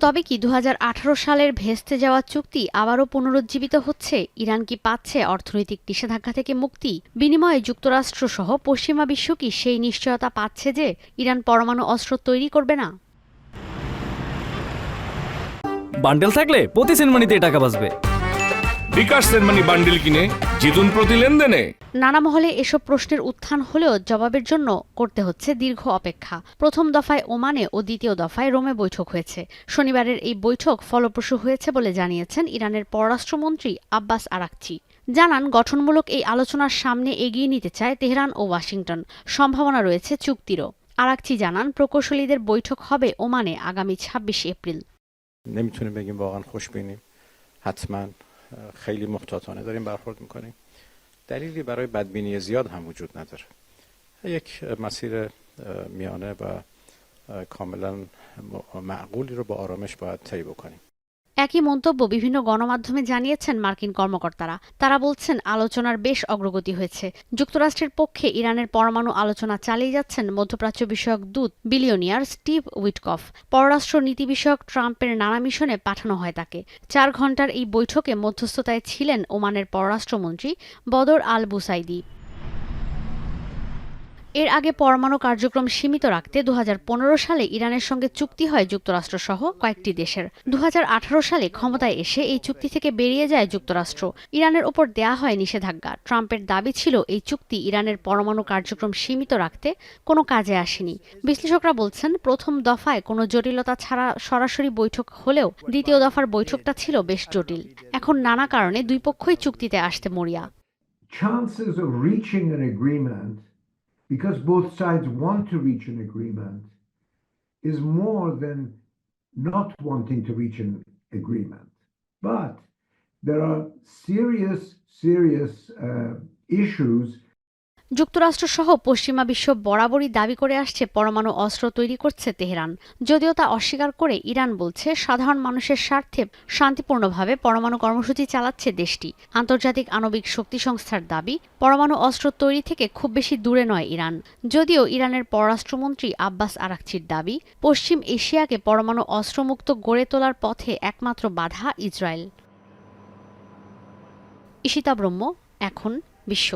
তবে কি 2018 সালের ভেস্তে যাওয়া চুক্তি আবারও পুনরুজ্জীবিত হচ্ছে? ইরান কি পাচ্ছে অর্থনৈতিক নিষেধাজ্ঞা থেকে মুক্তি? বিনিময়ে যুক্তরাষ্ট্রসহ পশ্চিমা বিশ্ব কি সেই নিশ্চয়তা পাচ্ছে যে ইরান পরমাণু অস্ত্র তৈরি করবে না? বান্ডেল থাকলে প্রতি সেনমানিতে টাকা বাঁচবে। বিকাশ সেনমানি বান্ডিল কিনে জিতুন প্রতি লেনদেনে। নানা মহলে এসব প্রশ্নের উত্থান হলেও জবাবের জন্য করতে হচ্ছে দীর্ঘ অপেক্ষা। প্রথম দফায় ওমানে ও দ্বিতীয় দফায় রোমে বৈঠক হয়েছে। শনিবারের এই বৈঠক ফলপ্রসূ হয়েছে বলে জানিয়েছেন ইরানের পররাষ্ট্রমন্ত্রী আব্বাস আরাকচি। জানান, গঠনমূলক এই আলোচনার সামনে এগিয়ে নিতে চায় তেহরান ও ওয়াশিংটন। সম্ভাবনা রয়েছে চুক্তিরও। আরাকচি জানান, প্রকৌশলীদের বৈঠক হবে ওমানে আগামী 26 এপ্রিল। نمیتونیم بگیم واقعا خوشبینیم. حتما خیلی محتاطانه داریم برخورد میکنیم. دلیلی برای بدبینی زیاد هم وجود نداره. یک مسیر میانه و کاملا معقولی رو با آرامش باید طی بکنیم. একই মন্তব্য বিভিন্ন গণমাধ্যমে জানিয়েছেন মার্কিন কর্মকর্তারা। তারা বলছেন, আলোচনার বেশ অগ্রগতি হয়েছে। যুক্তরাষ্ট্রের পক্ষে ইরানের পরমাণু আলোচনা চালিয়ে যাচ্ছেন মধ্যপ্রাচ্য বিষয়ক দূত বিলিয়নিয়ার স্টিভ উইটকফ। পররাষ্ট্র নীতি বিষয়ক ট্রাম্পের নানা মিশনে পাঠানো হয় তাকে। 4 ঘণ্টার এই বৈঠকে মধ্যস্থতায় ছিলেন ওমানের পররাষ্ট্রমন্ত্রী বদর আল বুসাইদি। এর আগে পরমাণু কার্যক্রম সীমিত রাখতে 2015 সালে ইরানের সঙ্গে চুক্তি হয় যুক্তরাষ্ট্রসহ কয়েকটি দেশের। 2018 সালে ক্ষমতায় এসে এই চুক্তি থেকে বেরিয়ে যায় যুক্তরাষ্ট্র। ইরানের ওপর দেয়া হয় নিষেধাজ্ঞা। ট্রাম্পের দাবি ছিল এই চুক্তি ইরানের পরমাণু কার্যক্রম সীমিত রাখতে কোনো কাজে আসেনি। বিশ্লেষকরা বলছেন, প্রথম দফায় কোনো জটিলতা ছাড়া সরাসরি বৈঠক হলেও দ্বিতীয় দফার বৈঠকটা ছিল বেশ জটিল। এখন নানা কারণে দুই পক্ষই চুক্তিতে আসতে মরিয়া। Chances of reaching an agreement, because both sides want to reach an agreement, is more than not wanting to reach an agreement. But there are serious issues. যুক্তরাষ্ট্রসহ পশ্চিমা বিশ্ব বরাবরই দাবি করে আসছে পরমাণু অস্ত্র তৈরি করছে তেহরান। যদিও তা অস্বীকার করে ইরান বলছে, সাধারণ মানুষের স্বার্থে শান্তিপূর্ণভাবে পরমাণু কর্মসূচি চালাচ্ছে দেশটি। আন্তর্জাতিক আণবিক শক্তি সংস্থার দাবি, পরমাণু অস্ত্র তৈরি থেকে খুব বেশি দূরে নয় ইরান। যদিও ইরানের পররাষ্ট্রমন্ত্রী আব্বাস আরাকচির দাবি, পশ্চিম এশিয়াকে পরমাণু অস্ত্রমুক্ত গড়ে তোলার পথে একমাত্র বাধা ইসরায়েল। ঈশিতা ব্রহ্ম, এখন বিশ্ব।